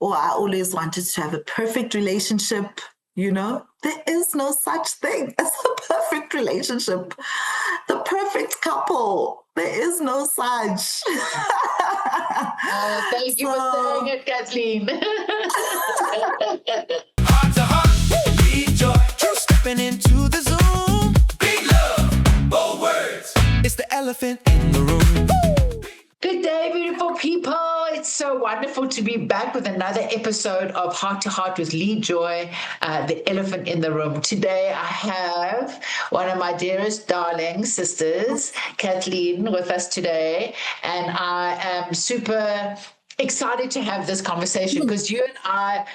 or I always wanted to have a perfect relationship. There is no such thing as a perfect relationship. The perfect couple, there is no such. Thank you for saying it, Kathleen. Heart to heart, be joy. True stepping into the Zoom. Big love, bold words. It's the elephant in the room. Good day, beautiful people. It's so wonderful to be back with another episode of Heart to Heart with Leigh Joy, the elephant in the room. Today, I have one of my dearest darling sisters, Kathleen, with us today. And I am super excited to have this conversation because you and I,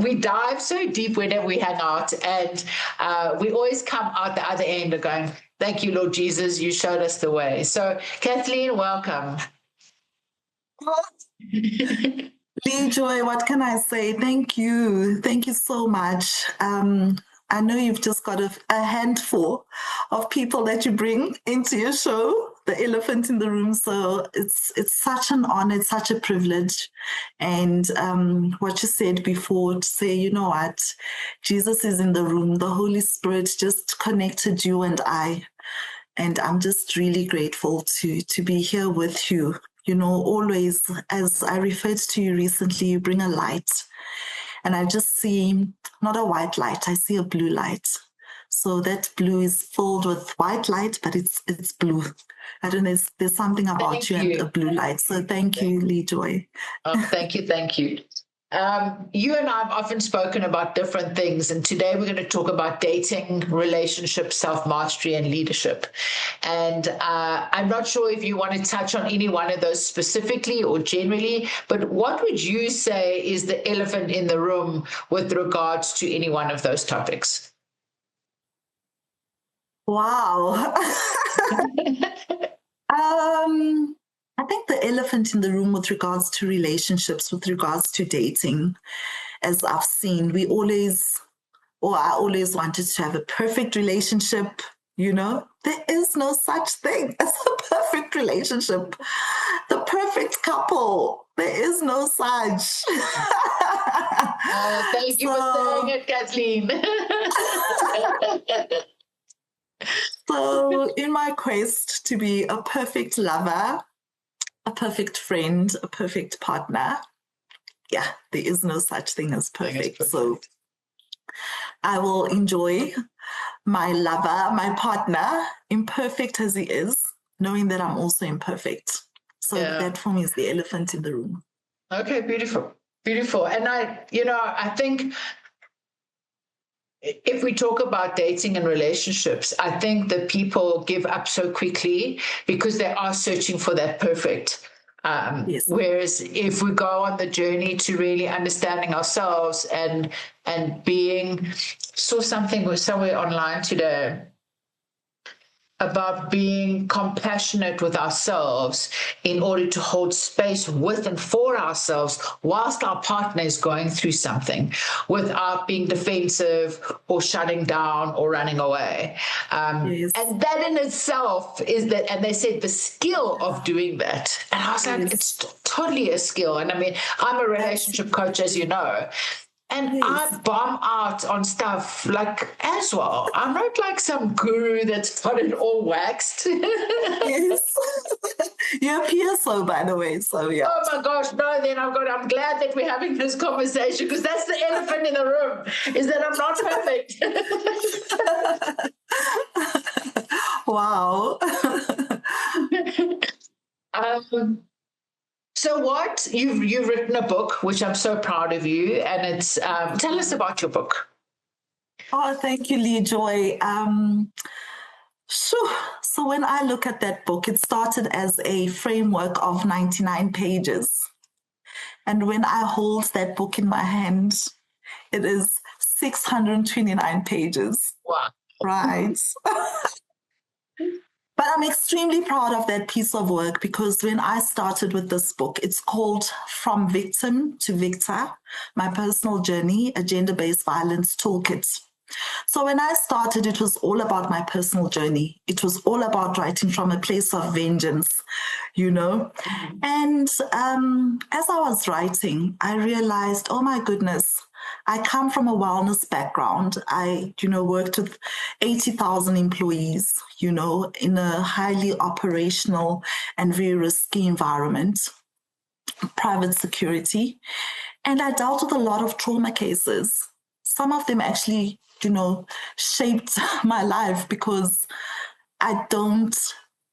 we dive so deep whenever we hang out, and we always come out the other end of going, thank you, Lord Jesus, you showed us the way. So, Kathleen, welcome. Leigh Joy, what can I say? Thank you. Thank you so much. I know you've just got a handful of people that you bring into your show, the elephant in the room. So it's such an honor, it's such a privilege. And what you said before, to say, you know what, Jesus is in the room. The Holy Spirit just connected you and I. And I'm just really grateful to be here with you. Always, as I referred to you recently, you bring a light. And I just see not a white light, I see a blue light. So that blue is filled with white light, but it's blue. I don't know, there's something about you and a blue light. So thank you, Leigh Joy. Oh, thank you. You and I have often spoken about different things, and today we're going to talk about dating, relationships, self-mastery, and leadership. And I'm not sure if you want to touch on any one of those specifically or generally, but what would you say is the elephant in the room with regards to any one of those topics? Wow. I think the elephant in the room with regards to relationships, with regards to dating, as I've seen, I always wanted to have a perfect relationship. There is no such thing as a perfect relationship. The perfect couple, there is no such. Thank you for saying it, Kathleen. So in my quest to be a perfect lover, a perfect friend, a perfect partner, there is no such thing as perfect. So I will enjoy my lover, my partner, imperfect as he is, knowing that I'm also imperfect. So that for me is the elephant in the room. Okay, beautiful. And I think if we talk about dating and relationships, I think that people give up so quickly because they are searching for that perfect. Yes. Whereas if we go on the journey to really understanding ourselves and saw something somewhere online today about being compassionate with ourselves in order to hold space with and for ourselves whilst our partner is going through something without being defensive or shutting down or running away. Yes. And that in itself is that, and they said the skill of doing that. And I was like, it's totally a skill. And I mean, I'm a relationship coach, as you know. And I bomb out on stuff like as well. I'm not like some guru that's got it all waxed. Yes. You appear so, by the way. So yeah. Oh my gosh, no, then I'm glad that we're having this conversation because that's the elephant in the room, is that I'm not perfect. Wow. So what you've written a book, which I'm so proud of you, and it's tell us about your book. Oh, thank you, Leigh Joy. So when I look at that book, it started as a framework of 99 pages, and when I hold that book in my hand, it is 629 pages. Wow! Right. But I'm extremely proud of that piece of work because when I started with this book, it's called From Victim to Victor, My Personal Journey, a Gender-Based Violence Toolkit. So when I started, it was all about my personal journey. It was all about writing from a place of vengeance, you know. And as I was writing, I realized, oh my goodness, I come from a wellness background. I, worked with 80,000 employees, in a highly operational and very risky environment, private security. And I dealt with a lot of trauma cases. Some of them actually, shaped my life because I don't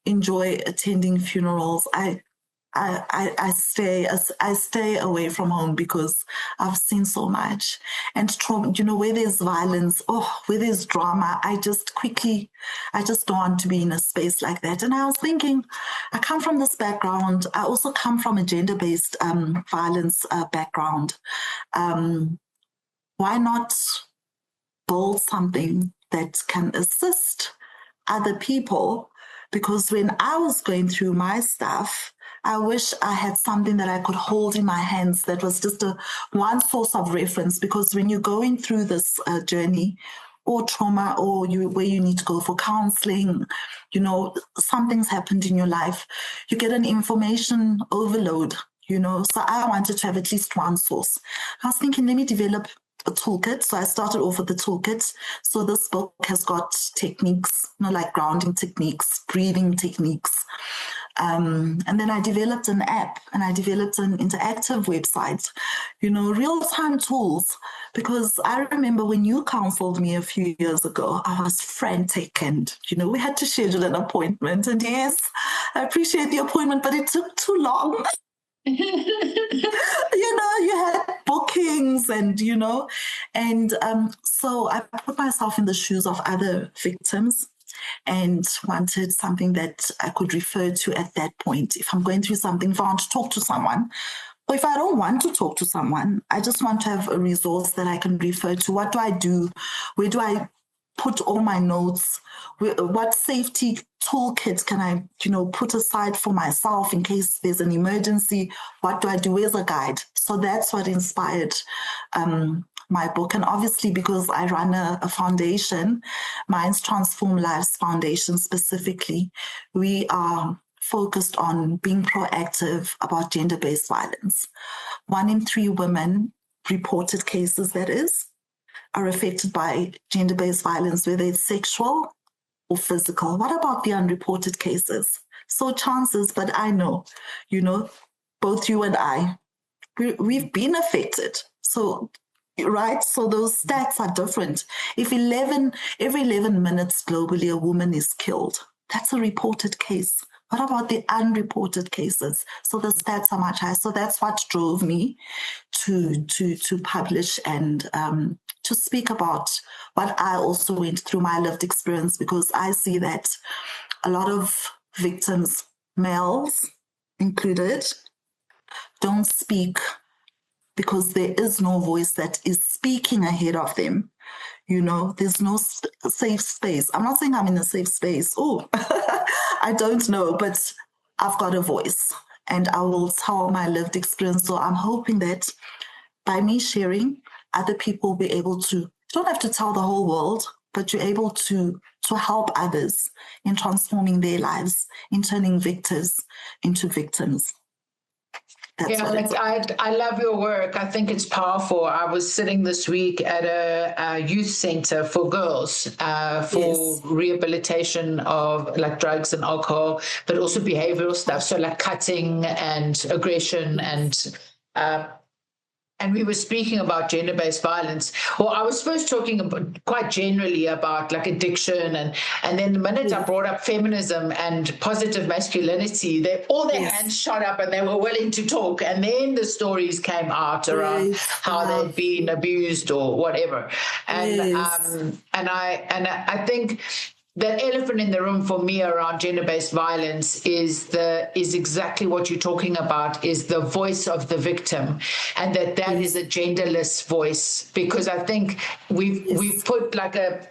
enjoy attending funerals. I stay away from home because I've seen so much. And trauma, where there's violence, where there's drama, I just don't want to be in a space like that. And I was thinking, I come from this background. I also come from a gender-based violence background. Why not build something that can assist other people? Because when I was going through my stuff, I wish I had something that I could hold in my hands that was just one source of reference. Because when you're going through this journey or trauma, or where you need to go for counseling, something's happened in your life, you get an information overload, So I wanted to have at least one source. I was thinking, let me develop a toolkit. So I started off with the toolkit. So this book has got techniques, like grounding techniques, breathing techniques. And then I developed an app, and I developed an interactive website, real-time tools. Because I remember when you counseled me a few years ago, I was frantic, and, we had to schedule an appointment. And yes, I appreciate the appointment, but it took too long. You had bookings and, so I put myself in the shoes of other victims and wanted something that I could refer to at that point. If I'm going through something, if I want to talk to someone, or if I don't want to talk to someone, I just want to have a resource that I can refer to. What do I do? Where do I put all my notes? What safety toolkits can I, put aside for myself in case there's an emergency? What do I do? Where's a guide? So that's what inspired my book. And obviously, because I run a foundation, Minds Transform Lives Foundation specifically, we are focused on being proactive about gender-based violence. 1 in 3 women, reported cases that is, are affected by gender-based violence, whether it's sexual or physical. What about the unreported cases? So chances, but I know, both you and I, we've been affected. So, right? So those stats are different. If every 11 minutes globally, a woman is killed, that's a reported case. What about the unreported cases? So the stats are much higher. So that's what drove me to publish and to speak about what I also went through, my lived experience, because I see that a lot of victims, males included, don't speak because there is no voice that is speaking ahead of them. There's no safe space. I'm not saying I'm in a safe space. Oh, I don't know, but I've got a voice and I will tell my lived experience. So I'm hoping that by me sharing, other people will be able to, you don't have to tell the whole world, but you're able to help others in transforming their lives, in turning victors into victims. I love your work. I think it's powerful. I was sitting this week at a youth center for girls for rehabilitation of like drugs and alcohol, but also behavioral stuff. So like cutting and aggression and we were speaking about gender-based violence. Well, I was first talking about quite generally about like addiction, and then the minute I brought up feminism and positive masculinity, all their hands shot up and they were willing to talk. And then the stories came out around how they'd been abused or whatever. And I think the elephant in the room for me around gender-based violence is exactly what you're talking about, is the voice of the victim, and that is a genderless voice, because I think we've put like a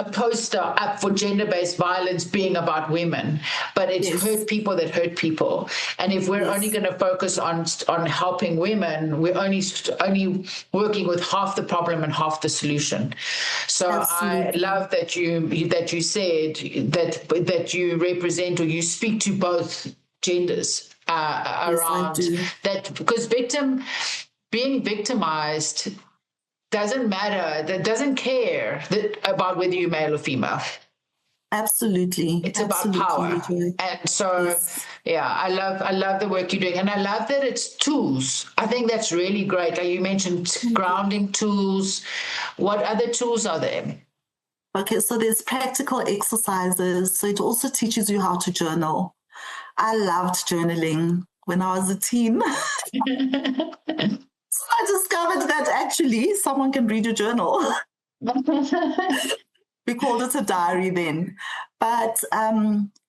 a poster up for gender-based violence being about women, but it's hurt people that hurt people. And if we're only going to focus on helping women, we're only working with half the problem and half the solution. So I love that you said that you represent or you speak to both genders around that, because being victimized doesn't matter, that doesn't care about whether you're male or female. Absolutely. It's about power. And so, I love the work you're doing. And I love that it's tools. I think that's really great. Like you mentioned grounding tools. What other tools are there? Okay, so there's practical exercises. So it also teaches you how to journal. I loved journaling when I was a teen. So I discovered that actually someone can read your journal. We called it a diary then. But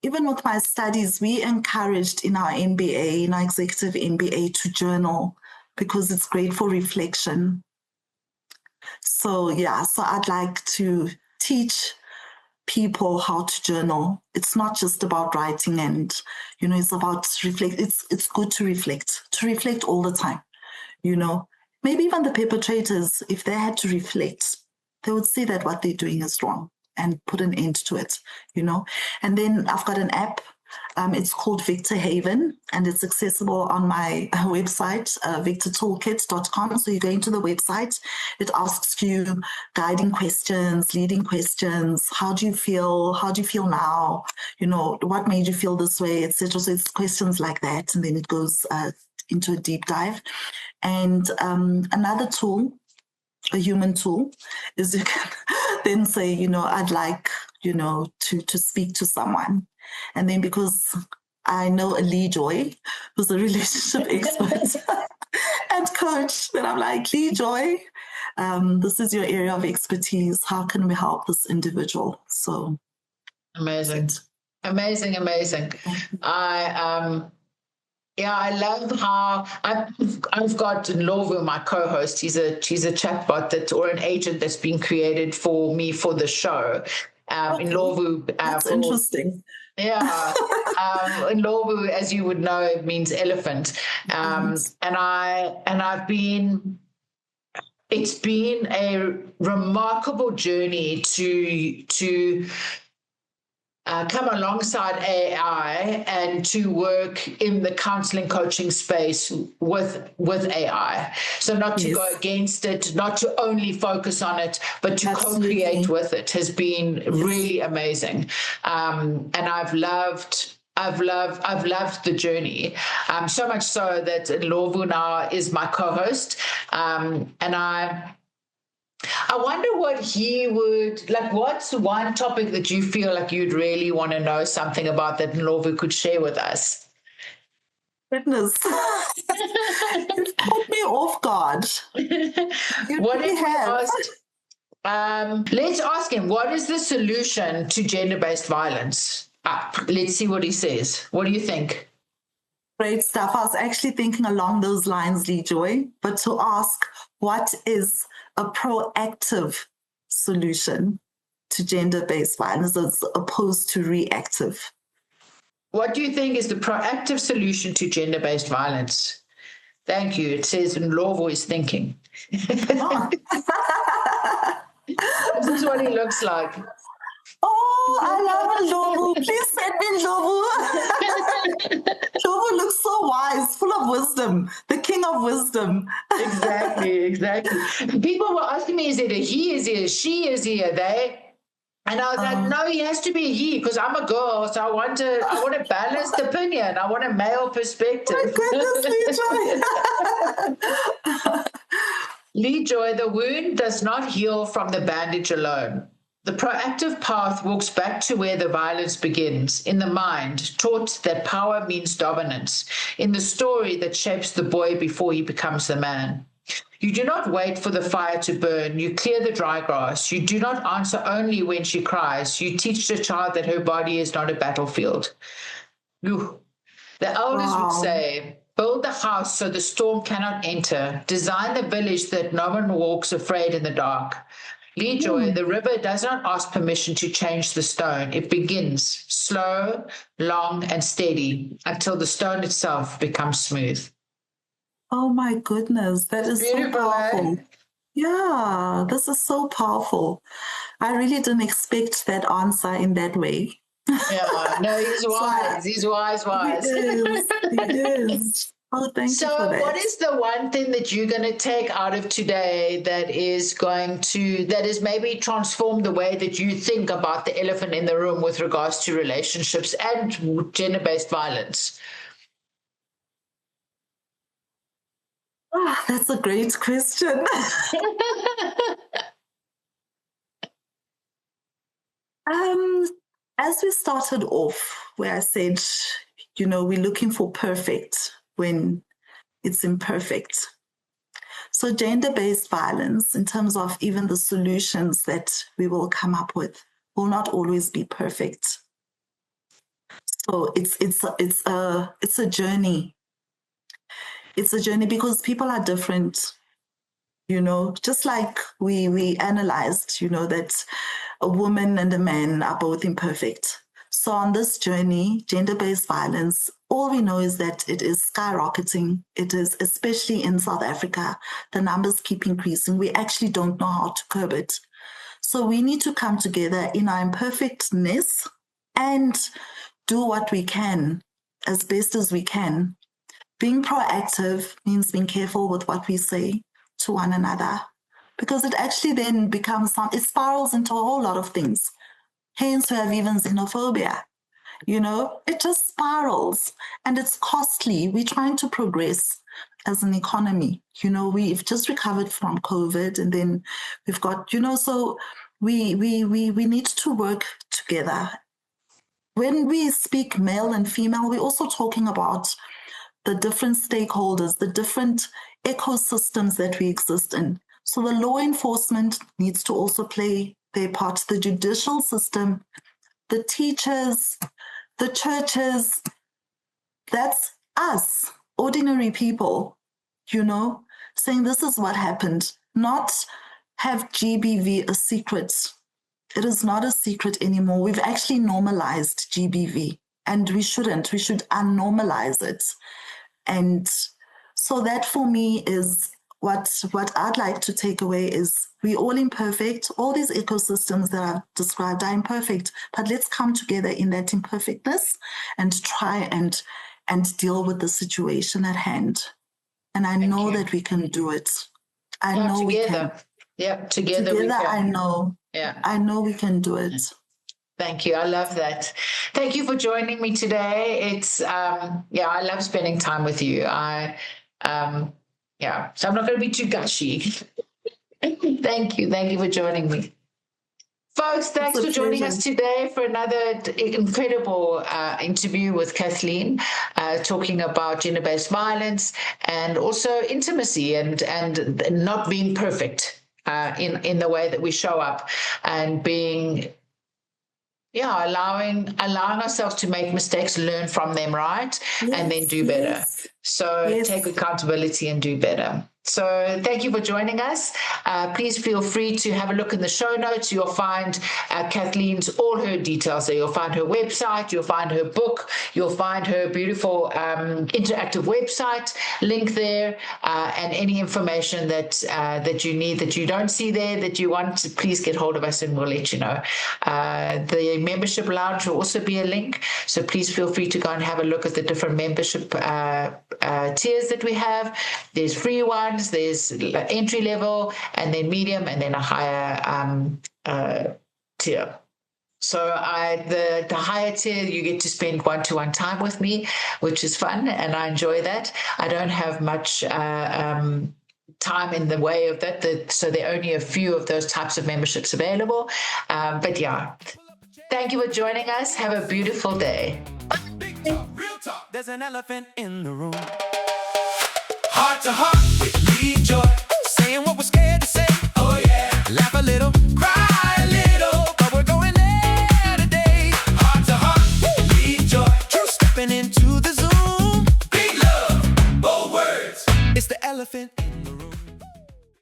even with my studies, we encouraged in our MBA, in our executive MBA, to journal because it's great for reflection. So I'd like to teach people how to journal. It's not just about writing and, it's about reflect. It's good to reflect all the time. Maybe even the perpetrators, if they had to reflect, they would see that what they're doing is wrong and put an end to it, And then I've got an app. It's called Victor Haven, and it's accessible on my website, victortoolkits.com. So you go into the website, it asks you guiding questions, leading questions. How do you feel? How do you feel now? What made you feel this way, etc. So it's questions like that, and then it goes into a deep dive. And another tool, a human tool, is you can then say, I'd like, to speak to someone. And then because I know a Leigh Joy, who's a relationship expert and coach, then I'm like, Leigh Joy, this is your area of expertise. How can we help this individual? So amazing. I love how I've got Ndlovu, my co-host. She's a chatbot or an agent that's been created for me for the show. Ndlovu. That's interesting. Yeah. Ndlovu, as you would know, means elephant. It's been a remarkable journey to come alongside AI and to work in the counseling coaching space with AI. So not to go against it, not to only focus on it, but to co-create with it has been really amazing. And I've loved the journey, so much so that Ndlovu now is my co-host. And I wonder what he would, what's one topic that you feel like you'd really want to know something about that Ndlovu could share with us? Goodness. You've caught me off guard. What if we asked, let's ask him, what is the solution to gender-based violence? Let's see what he says. What do you think? Great stuff. I was actually thinking along those lines, Leigh Joy, but to ask, what is a proactive solution to gender-based violence as opposed to reactive? What do you think is the proactive solution to gender-based violence? Thank you. It says Ndlovu is thinking. Oh. This is what he looks like. Oh, I love Ndlovu. Please send me Ndlovu. Ndlovu looks so wise, full of wisdom, the king of wisdom. Exactly. People were asking me, is it a he, is it a she, is he a they? And I was like, no, he has to be a he, because I'm a girl, so I want a balanced opinion. I want a male perspective. My goodness, Leigh Joy, the wound does not heal from the bandage alone. The proactive path walks back to where the violence begins, in the mind, taught that power means dominance, in the story that shapes the boy before he becomes the man. You do not wait for the fire to burn. You clear the dry grass. You do not answer only when she cries. You teach the child that her body is not a battlefield. The elders would say, build the house so the storm cannot enter. Design the village that no one walks afraid in the dark. Leigh Joy, the river does not ask permission to change the stone. It begins slow, long, and steady until the stone itself becomes smooth. Oh my goodness, that is so Beautiful, powerful. eh? Yeah, this is so powerful. I really didn't expect that answer in that way. Yeah, no, he's wise. He's wise. He is. He is. Oh, thank you for So, that. what is the one thing that you're going to take out of today that is maybe transform the way that you think about the elephant in the room with regards to relationships and gender-based violence? Ah, that's a great question. As we started off, where I said, we're looking for perfect when it's imperfect. So gender-based violence, in terms of even the solutions that we will come up with, will not always be perfect. So it's a journey. It's a journey because people are different. Just like we analyzed, that a woman and a man are both imperfect. So on this journey, gender-based violence, all we know is that it is skyrocketing. It is, especially in South Africa, the numbers keep increasing. We actually don't know how to curb it. So we need to come together in our imperfectness and do what we can as best as we can. Being proactive means being careful with what we say to one another, because it actually then becomes it spirals into a whole lot of things. Hence, we have even xenophobia. It just spirals and it's costly. We're trying to progress as an economy. We've just recovered from COVID, and then we've got, so we need to work together. When we speak male and female, we're also talking about the different stakeholders, the different ecosystems that we exist in. So the law enforcement needs to also play their part, the judicial system, the teachers, the churches. That's us, ordinary people, saying this is what happened, not have GBV a secret. It is not a secret anymore. We've actually normalized GBV, and we shouldn't. We should unnormalize it. And so that for me is what I'd like to take away is we're all imperfect. All these ecosystems that I've described are imperfect, but let's come together in that imperfectness and try and deal with the situation at hand. And I know that we can do it. I know we can. Yeah, together we can. I know. Yeah. I know we can do it. Thank you. I love that. Thank you for joining me today. It's I love spending time with you. So I'm not going to be too gushy. Thank you. Thank you for joining me. Folks, thanks for joining us today for another incredible interview with Kathleen, talking about gender-based violence and also intimacy and not being perfect in the way that we show up, and being allowing ourselves to make mistakes, learn from them, right? Yes, and then do better. Yes. So take accountability and do better. So thank you for joining us. Please feel free to have a look in the show notes. You'll find Kathleen's, all her details there. You'll find her website, you'll find her book, you'll find her beautiful interactive website link there, and any information that you need, that you don't see there, that you want, to please get hold of us and we'll let you know. The membership lounge will also be a link. So please feel free to go and have a look at the different membership tiers that we have. There's free ones, there's entry level, and then medium, and then a higher tier. So the higher tier, you get to spend one-to-one time with me, which is fun, and I enjoy that. I don't have much time in the way of that, so there are only a few of those types of memberships available. But yeah, thank you for joining us. Have a beautiful day. Big talk, real talk. There's an elephant in the room. Heart to heart with Leigh Joy.